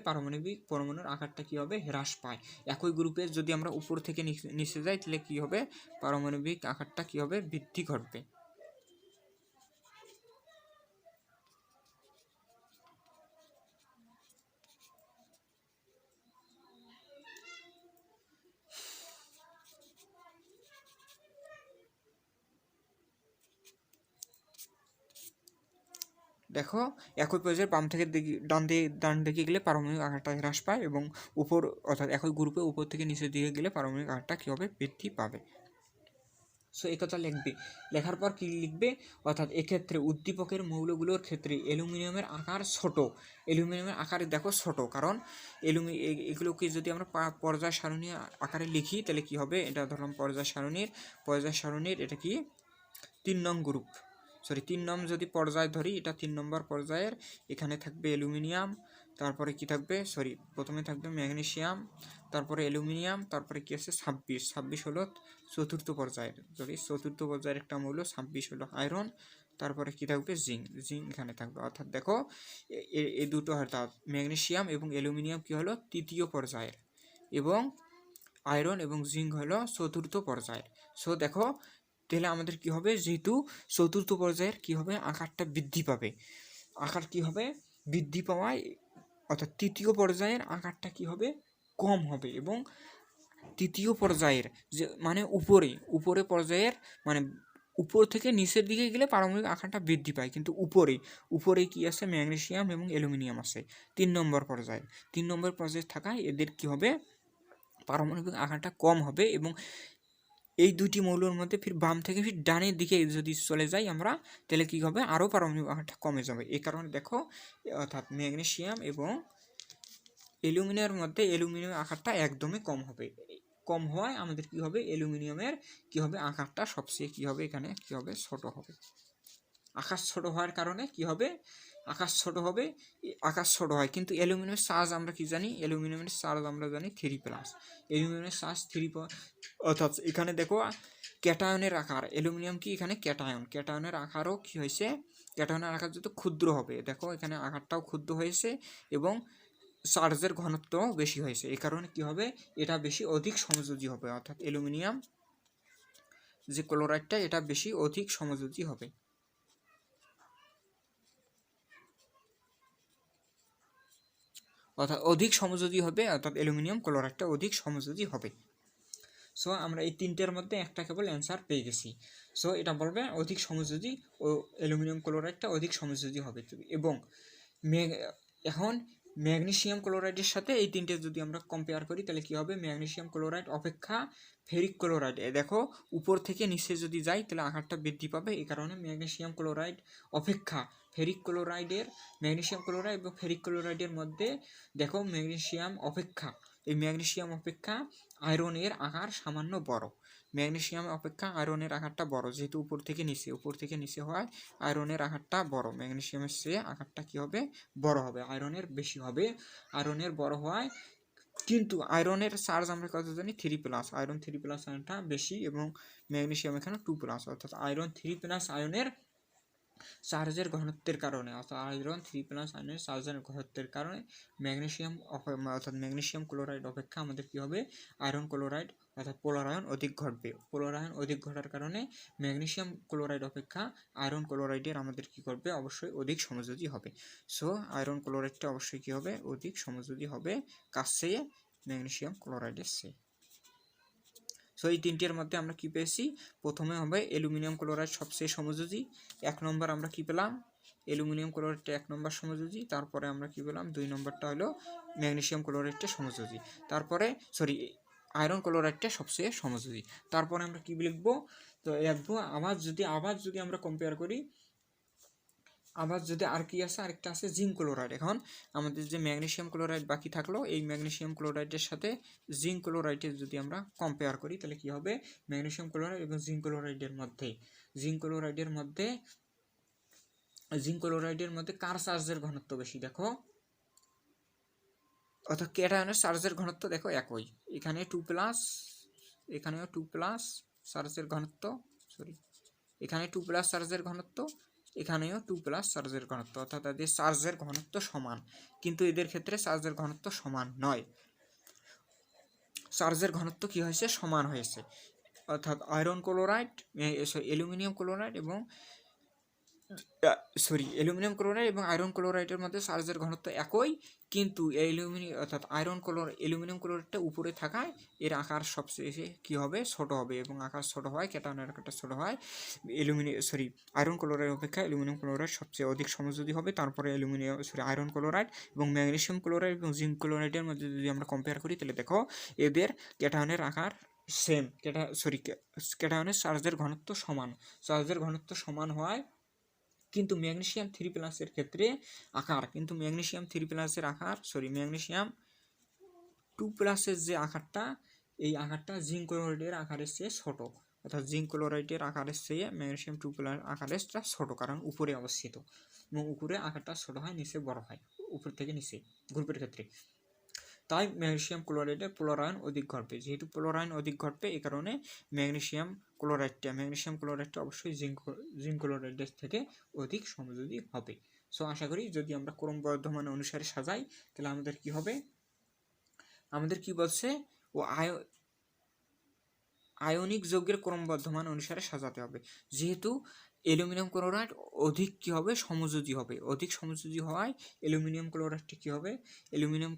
A: পরমাণুর আকারটা কি হবে, হ্রাস পায়। একই গ্রুপের যদি আমরা উপর থেকে নিচে যাই তাহলে কি হবে, পারমাণবিক আকারটা কি হবে, বৃদ্ধি ঘটবে। দেখো একই পর্যায়ে বাম থেকে ডান দিকে গেলে পারমাণবিক আকারটা হ্রাস পায় এবং অর্থাৎ একই গ্রুপে উপর থেকে নিচের দিকে গেলে পারমাণবিক আকারটা কী হবে, বৃদ্ধি পাবে। সো এই কথা লিখবে, লেখার পর কি লিখবে, অর্থাৎ এক্ষেত্রে উদ্দীপকের মৌলগুলোর ক্ষেত্রে অ্যালুমিনিয়ামের আকার ছোট, অ্যালুমিনিয়ামের আকার দেখো ছোট, কারণ এগুলোকে যদি আমরা পর্যায় সারণী আকারে লিখি তাহলে কি হবে, এটা ধরলাম পর্যায় সারণীর এটা কি 3 নং গ্রুপ, 3 নং যদি পর্যায় ধরি, এটা 3 নম্বর পর্যায়ের, এখানে থাকবে অ্যালুমিনিয়াম, তারপরে কি থাকবে, প্রথমে থাকবে ম্যাগনেসিয়াম, তারপরে অ্যালুমিনিয়াম, তারপরে কি আছে 26 হলো চতুর্থ পর্যায়ের একটা মৌল, 26 হলো আয়রন, তারপরে কি থাকবে, জিঙ্ক এখানে থাকবে। অর্থাৎ দেখো এই দুটো, অর্থাৎ ম্যাগনেসিয়াম এবং অ্যালুমিনিয়াম কি হলো তৃতীয় পর্যায়ের এবং আয়রন এবং জিঙ্ক হলো চতুর্থ পর্যায়ের। সো দেখো তাহলে আমাদের কি হবে, যেহেতু চতুর্থ পর্যায়ের কি হবে, আকারটা বৃদ্ধি পাবে, আকার কি হবে, বৃদ্ধি পাওয়ায়, অর্থাৎ তৃতীয় পর্যায়ের আকারটা কি হবে, কম হবে এবং তৃতীয় পর্যায়ের যে মানে উপরে পর্যায়ের মানে উপর থেকে নিচের দিকে গেলে পারমাণবিক আকারটা বৃদ্ধি পায়, কিন্তু উপরে কি আছে, ম্যাগনেসিয়াম এবং অ্যালুমিনিয়াম আছে 3 নম্বর পর্যায়ে থাকায় এদের কি হবে, পারমাণবিক আকারটা কম হবে এবং এই দুটি মৌলের মধ্যে ফির বাম থেকে ফির ডানের দিকে যদি চলে যাই আমরা, তাহলে কী হবে, আরও পারমাণবিক আকারটা কমে যাবে। এই কারণে দেখো, অর্থাৎ ম্যাগনেসিয়াম এবং অ্যালুমিনিয়ামের মধ্যে অ্যালুমিনিয়ামের আকারটা একদমই কম হবে, কম হওয়ায় আমাদের কি হবে, অ্যালুমিনিয়ামের কি হবে, আকারটা সবচেয়ে কি হবে, এখানে কি হবে, ছোট হবে। আকাশ ছোট হওয়ার কারণে কি হবে, আকাশ ছোট হবে, আকাশ ছোট হয়। কিন্তু অ্যালুমিনিয়ামের চার্জ আমরা কি জানি, অ্যালুমিনিয়ামের চার্জ আমরা জানি 3+। অ্যালুমিনিয়ামের চার্জ 3, অর্থাৎ এখানে দেখো ক্যাটায়নের আকার, অ্যালুমিনিয়াম কি এখানে ক্যাটায়ন, ক্যাটায়নের আকারও কি হয়েছে, ক্যাটায়নের আকার যত ক্ষুদ্র হবে, দেখো এখানে আকারটাও ক্ষুদ্র হয়েছে এবং চার্জের ঘনত্ব বেশি হয়েছে। এই কারণে কি হবে, এটা বেশি অধিক সমযোজী হবে, অর্থাৎ অ্যালুমিনিয়াম যে ক্লোরাইডটা এটা বেশি অধিক সমযোজী হবে। অর্থাৎ অধিক সমযোজী হবে, অর্থাৎ অ্যালুমিনিয়াম ক্লোরাইডটা অধিক সমযোজী হবে। সো আমরা এই তিনটের মধ্যে একটা কেবল অ্যান্সার পেয়ে গেছি। সো এটা বলবে অধিক সমযোজী ও অ্যালুমিনিয়াম ক্লোরাইডটা অধিক সমযোজী হবে। এবং এখন ম্যাগনেসিয়াম ক্লোরাইডের সাথে এই তিনটে যদি আমরা কম্পেয়ার করি তাহলে কি হবে, ম্যাগনেসিয়াম ক্লোরাইড অপেক্ষা ফেরিক ক্লোরাইড, দেখো উপর থেকে নিচে যদি যাই তাহলে আকারটা বৃদ্ধি পাবে। এই কারণে ম্যাগনেসিয়াম ক্লোরাইড অপেক্ষা ফেরিক ক্লোরাইডের, ম্যাগনেসিয়াম ক্লোরাইড এবং ফেরিক ক্লোরাইডের মধ্যে দেখো ম্যাগনেসিয়াম অপেক্ষা, এই ম্যাগনেসিয়াম অপেক্ষা আয়রনের আকার সামান্য বড়, ম্যাগনেসিয়াম অপেক্ষা আয়রনের আকারটা বড়, যেহেতু উপর থেকে নিচে হয় আয়রনের আকারটা বড়, ম্যাগনেসিয়ামের চেয়ে আকারটা কি হবে, বড় হবে, আয়রনের বেশি হবে, আয়রনের বড় হওয়ায়। কিন্তু আয়রনের চার্জ আমরা কত জানি 3+, আয়রন 3+ আয়রনটা বেশি এবং ম্যাগনেসিয়াম এখানে 2+, অর্থাৎ আয়রন 3+ আয়নের চার্জের ঘনত্বের কারণে, অর্থাৎ আয়রন 3+ আয়নের চার্জের ঘনত্বের কারণে ম্যাগনেসিয়াম অর্থাৎ ম্যাগনেসিয়াম ক্লোরাইড অপেক্ষা আমাদের কি হবে, আয়রন ক্লোরাইড অর্থাৎ পোলার আয়ন অধিক ঘটবে। পোলার আয়ন অধিক ঘটার কারণে ম্যাগনেসিয়াম ক্লোরাইড অপেক্ষা আয়রন ক্লোরাইডের আমাদের কি করবে, অবশ্যই অধিক সমযোজী হবে। সো আয়রন ক্লোরাইডটা অবশ্যই কি হবে, অধিক সমযোজী হবে কার চেয়ে, ম্যাগনেসিয়াম ক্লোরাইডের চেয়ে। সো এই তিনটের মধ্যে আমরা কি পেয়েছি, প্রথমে হবে অ্যালুমিনিয়াম ক্লোরাইড সবচেয়ে সমযোজী, 1 নম্বর আমরা কি পেলাম, অ্যালুমিনিয়াম ক্লোরাইডটা 1 নম্বর সমযোজী, তারপরে আমরা কি পেলাম 2 নম্বরটা হলো ম্যাগনেসিয়াম ক্লোরাইডটা সমযোজী, তারপরে আয়রন ক্লোরাইডটা সবচেয়ে সমযোজী। তারপরে আমরা কি লিখবো, তো লিখবো আবার যদি আমরা কম্পেয়ার করি, আবার যদি আর কি আছে, আরেকটা আছে জিঙ্ক ক্লোরাইড। এখন আমাদের যে ম্যাগনেসিয়াম ক্লোরাইড বাকি থাকলো, এই ম্যাগনেসিয়াম ক্লোরাইডের সাথে জিঙ্ক ক্লোরাইডের যদি আমরা কম্পেয়ার করি তাহলে কি হবে, ম্যাগনেসিয়াম ক্লোরাইড এবং জিঙ্ক ক্লোরাইডের মধ্যে কার চার্জের ঘনত্ব বেশি, দেখো অর্থাৎ ক্যাটায়নের চার্জের ঘনত্ব দেখো একই, এখানে 2+, এখানেও 2+ চার্জের ঘনত্ব, এখানে 2+ চার্জের ঘনত্ব, এখানেও 2+ চার্জের ঘনত্ব, অর্থাৎ তাদের চার্জের ঘনত্ব সমান। কিন্তু এদের ক্ষেত্রে চার্জের ঘনত্ব সমান নয়, চার্জের ঘনত্ব কি হয়েছে, সমান হয়েছে। অর্থাৎ অ্যালুমিনিয়াম ক্লোরাইড এবং অ্যালুমিনিয়াম ক্লোরাইড এবং আয়রন ক্লোরাইডের মধ্যে চার্জের ঘনত্ব একই, কিন্তু অর্থাৎ অ্যালুমিনিয়াম ক্লোরাইডটা উপরে থাকায় এর আকার সবচেয়ে কি হবে, ছোট হবে, এবং আকার ছোট হয়, ক্যাটায়নের আকারটা ছোট হয়। আয়রন ক্লোরাইড অপেক্ষা অ্যালুমিনিয়াম ক্লোরাইড সবচেয়ে অধিক সমযোজী হবে। তারপরে আয়রন ক্লোরাইড এবং ম্যাগনেসিয়াম ক্লোরাইড এবং জিঙ্ক ক্লোরাইডের মধ্যে যদি আমরা কম্পেয়ার করি তাহলে দেখো এদের ক্যাটায়নের আকার সেম, ক্যাটায়নের চার্জের ঘনত্ব সমান হয়। কিন্তু ম্যাগনেসিয়াম 3+-এর ক্ষেত্রে ম্যাগনেসিয়াম 2+-এর যে আকারটা, এই আকারটা জিঙ্ক ক্লোরাইডের আকারের চেয়ে ছোট, অর্থাৎ জিঙ্ক ক্লোরাইডের আকারের চেয়ে ম্যাগনেসিয়াম 2+ আকারেরটা ছোট, কারণ উপরে অবস্থিত এবং উপরে আকারটা ছোট হয়, নিচে বড় হয়, উপর থেকে নিচে গ্রুপের ক্ষেত্রে। তাই ম্যাগনেসিয়াম ক্লোরাইডের পোলার আয়ন অধিক ঘটবে, যেহেতু পোলার আয়ন অধিক ঘটবে এই কারণে ম্যাগনেসিয়াম ক্লোরাইডটা অবশ্যই জিঙ্ক ক্লোরাইডের থেকে অধিক সমযোজী হবে। সো আশা করি যদি আমরা ক্রমবর্ধমান অনুসারে সাজাই তাহলে আমাদের কি হবে, আমাদের কি বলছে, আয়নিক যৌগের ক্রমবর্ধমান অনুসারে সাজাতে হবে। যেহেতু অ্যালুমিনিয়াম ক্লোরাইড অধিক কি হবে, সমযোজী হবে, অধিক সমযোজী হওয়ায় অ্যালুমিনিয়াম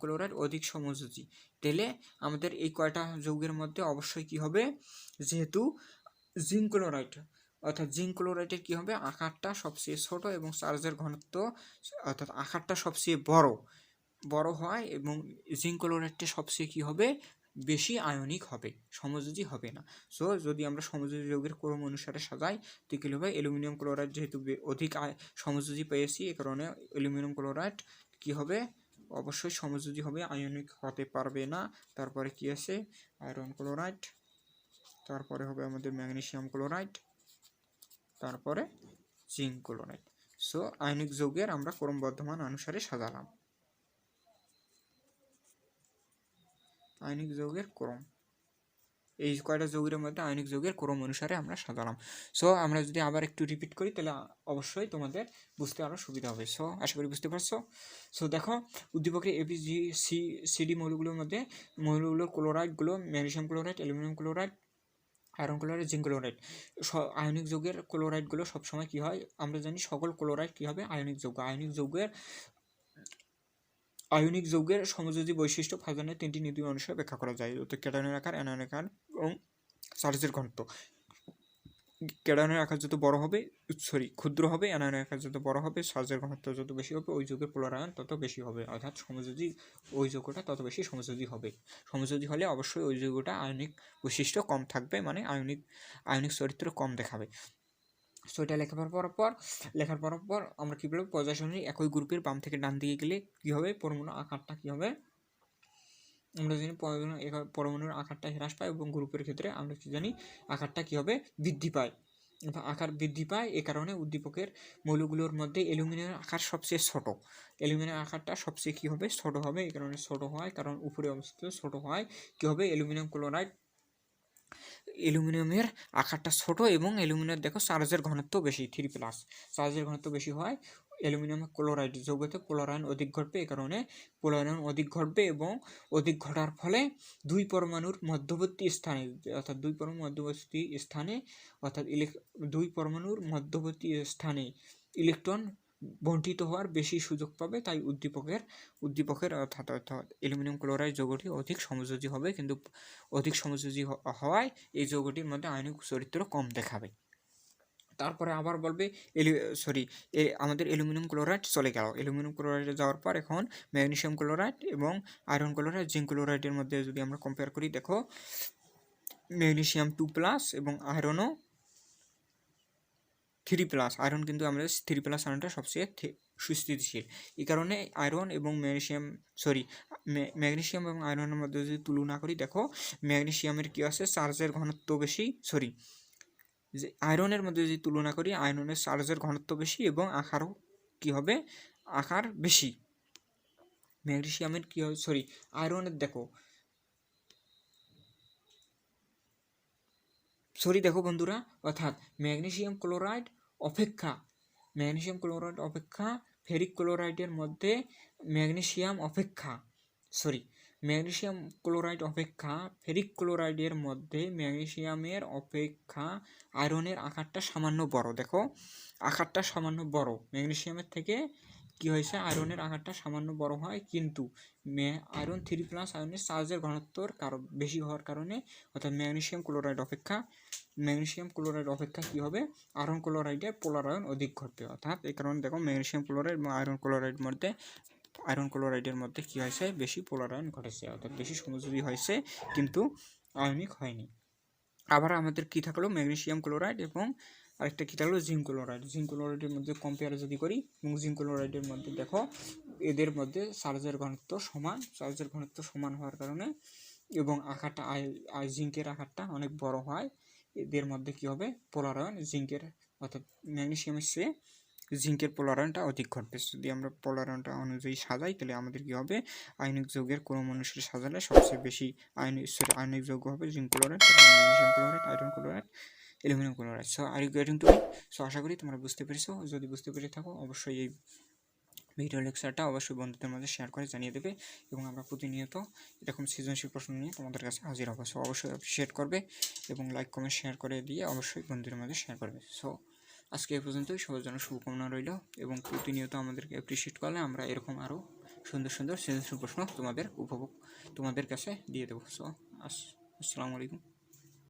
A: ক্লোরাইড অধিক সমযোজী। তাহলে আমাদের এই কয়টা যৌগের মধ্যে অবশ্যই কি হবে, যেহেতু জিঙ্ক ক্লোরাইডের কি হবে, আকারটা সবচেয়ে ছোট এবং চার্জের ঘনত্ব অর্থাৎ আকারটা সবচেয়ে বড় হয়, এবং জিঙ্ক ক্লোরাইডটা সবচেয়ে কি হবে, বেশি আয়নিক হবে, সমযোজী হবে না। সো যদি আমরা সমযোজী যৌগের ক্রম অনুসারে সাজাই তো কি হবে, অ্যালুমিনিয়াম ক্লোরাইড যেহেতু অধিক সমযোজী পেয়েছি, এ কারণে অ্যালুমিনিয়াম ক্লোরাইড কি হবে, অবশ্যই সমযোজী হবে, আয়নিক হতে পারবে না। তারপরে কি আছে, আয়রন ক্লোরাইড, তারপরে হবে আমাদের ম্যাগনেসিয়াম ক্লোরাইড, তারপরে জিঙ্ক ক্লোরাইড। সো আয়নিক যৌগের আমরা ক্রমবর্ধমান অনুসারে সাজালাম, আয়নিক যৌগের ক্রম, এই কয়টা যৌগের মধ্যে আয়নিক যৌগের ক্রম অনুসারে আমরা সাজালাম। সো আমরা যদি আবার একটু রিপিট করি তাহলে অবশ্যই তোমাদের বুঝতে আরও সুবিধা হবে। সো আশা করি বুঝতে পারছো। সো দেখো, উদ্দীপকের ABCD মৌলগুলোর মধ্যে মৌলগুলোর ক্লোরাইডগুলো magnesium chloride, aluminium chloride, iron chloride, zinc chloride, ionic যৌগের ক্লোরাইডগুলো সবসময় কী হয়, আমরা জানি সকল ক্লোরাইড কী হবে, আয়নিক যৌগ। আয়নিক যৌগের সমযোজী বৈশিষ্ট্য ফাজনের 3টি নীতি অনুসারে ব্যাখ্যা করা যায়। ক্যাটায়নের আকার, অ্যানায়নের আকার এবং চার্জের ঘনত্ব। ক্যাটায়নের আকার যত বড় হবে, ক্ষুদ্র হবে, অ্যানায়নের আকার যত বড় হবে, চার্জের ঘনত্ব যত বেশি হবে, ওই যৌগের পোলারায়ন তত বেশি হবে, অর্থাৎ সমযোজী ওই যৌগটা তত বেশি সমযোজী হবে। সমযোজী হলে অবশ্যই ওই যৌগটা আয়নিক বৈশিষ্ট্য কম থাকবে, মানে আয়নিক চরিত্র কম দেখাবে। সো এটা লেখার পর আমরা কী বলবো, পর্যায় সারণী একই গ্রুপের বাম থেকে ডান দিকে গেলে কী হবে, পরমাণু আকারটা কী হবে, আমরা জানি পরমাণুর আকারটা হ্রাস পায় এবং গ্রুপের ক্ষেত্রে আমরা কি জানি আকারটা কী হবে, বৃদ্ধি পায়। আকার বৃদ্ধি পায়, এ কারণে উদ্দীপকের মৌলগুলোর মধ্যে অ্যালুমিনিয়ামের আকার সবচেয়ে ছোট, অ্যালুমিনিয়ামের আকারটা সবচেয়ে কী হবে, ছোট হবে। এই কারণে ছোট হয়, কারণ উপরে অবস্থিত ছোট হয়, কী হবে, অ্যালুমিনিয়ামের আকারটা ছোট এবং অ্যালুমিনিয়াম দেখো চার্জের ঘনত্ব বেশি, 3+, চার্জের ঘনত্ব বেশি হয়। অ্যালুমিনিয়াম ক্লোরাইড যৌগতে পোলারায়ন অধিক ঘটবে, এই কারণে পোলারায়ন অধিক ঘটবে এবং অধিক ঘটার ফলে দুই পরমাণুর মধ্যবর্তী স্থানে ইলেকট্রন বণ্টিত হওয়ার বেশি সুযোগ পাবে। তাই উদ্দীপকের অর্থাৎ অ্যালুমিনিয়াম ক্লোরাইড যৌগটি অধিক সমযোজী হবে, কিন্তু অধিক সমযোজী হওয়ায় এই যৌগটির মধ্যে আয়নিক চরিত্র কম দেখাবে। তারপরে আবার বলবে আমাদের অ্যালুমিনিয়াম ক্লোরাইড চলে গেল। অ্যালুমিনিয়াম ক্লোরাইডে যাওয়ার পর এখন ম্যাগনেসিয়াম ক্লোরাইড এবং আয়রন ক্লোরাইড, জিঙ্ক ক্লোরাইডের মধ্যে যদি আমরা কম্পেয়ার করি, দেখো ম্যাগনেসিয়াম 2+ এবং আয়রনও 3+। আয়রন কিন্তু আমরা 3+ আয়রনটা সবচেয়ে সুস্থিতিশীল। এই কারণে আয়রন এবং ম্যাগনেসিয়াম এবং আয়রনের মধ্যে যদি তুলনা করি, দেখো ম্যাগনেসিয়ামের কী আছে, চার্জের ঘনত্ব বেশি, আয়রনের মধ্যে যদি তুলনা করি, আয়রনের চার্জের ঘনত্ব বেশি এবং আকারও কী হবে, আকার বেশি। ম্যাগনেসিয়ামের কী হবে, আয়রনের দেখো বন্ধুরা, অর্থাৎ ম্যাগনেসিয়াম ক্লোরাইড অপেক্ষা ফেরিক ক্লোরাইডের মধ্যে ফেরিক ক্লোরাইডের মধ্যে ম্যাগনেসিয়ামের অপেক্ষা আয়রনের আকারটা সামান্য বড়। দেখো আকারটা সামান্য বড়, ম্যাগনেসিয়ামের থেকে কী হয়েছে, আয়রনের আকারটা সামান্য বড় হয়, কিন্তু আয়রন 3+ আয়রনের চার্জের ঘনত্বর বেশি হওয়ার কারণে, অর্থাৎ ম্যাগনেসিয়াম ক্লোরাইড অপেক্ষা কী হবে, আয়রন ক্লোরাইডের পোলারায়ন অধিক ঘটবে। অর্থাৎ এই কারণে দেখো ম্যাগনেসিয়াম ক্লোরাইড এবং আয়রন ক্লোরাইডের মধ্যে কী হয়েছে, বেশি পোলারায়ন ঘটেছে, অর্থাৎ বেশি সমযোজী হয়েছে, কিন্তু আয়নিক হয়নি। আবার আমাদের কী থাকলো, ম্যাগনেসিয়াম ক্লোরাইড এবং আরেকটা কী থাকলো, জিঙ্ক ক্লোরাইডের মধ্যে কম্পেয়ার যদি করি, এবং জিঙ্ক ক্লোরাইডের মধ্যে দেখো এদের মধ্যে চার্জের ঘনত্ব সমান হওয়ার কারণে এবং আকারটা জিঙ্কের আকারটা অনেক বড় হয়, এদের মধ্যে কী হবে, পোলারায়ন অর্থাৎ ম্যাগনেসিয়ামের চেয়ে জিঙ্কের পোলারায়নটা অধিক ঘটবে। যদি আমরা পোলারায়নটা অনুযায়ী সাজাই, তাহলে আমাদের কী হবে, আয়নিক যৌগের ক্রম অনুসারে সাজালে সবচেয়ে বেশি আয়নিক যৌগ হবে zinc chloride, magnesium chloride, iron chloride, aluminium chloride. So are you getting to it? So আশা করি তোমরা বুঝতে পেরেছো। যদি বুঝতে পেরে থাকো, অবশ্যই এই ভিডিও লেকচারটা অবশ্যই বন্ধুদের মাঝে শেয়ার করে জানিয়ে দেবে, এবং আমরা প্রতিনিয়ত এরকম সৃজনশীল প্রশ্ন নিয়ে তোমাদের কাছে হাজির হবো। সো অবশ্যই অ্যাপ্রিশিয়েট করবে এবং লাইক কমেন্ট শেয়ার করে দিয়ে অবশ্যই বন্ধুদের মাঝে শেয়ার করবে। সো আজকে এই পর্যন্তই, সবার জন্য শুভকামনা রইল, এবং প্রতিনিয়ত আমাদেরকে অ্যাপ্রিশিয়েট করলে আমরা এরকম আরও সুন্দর সৃজনশীল প্রশ্ন তোমাদের কাছে দিয়ে দেবো। সো আসসালামু আলাইকুম।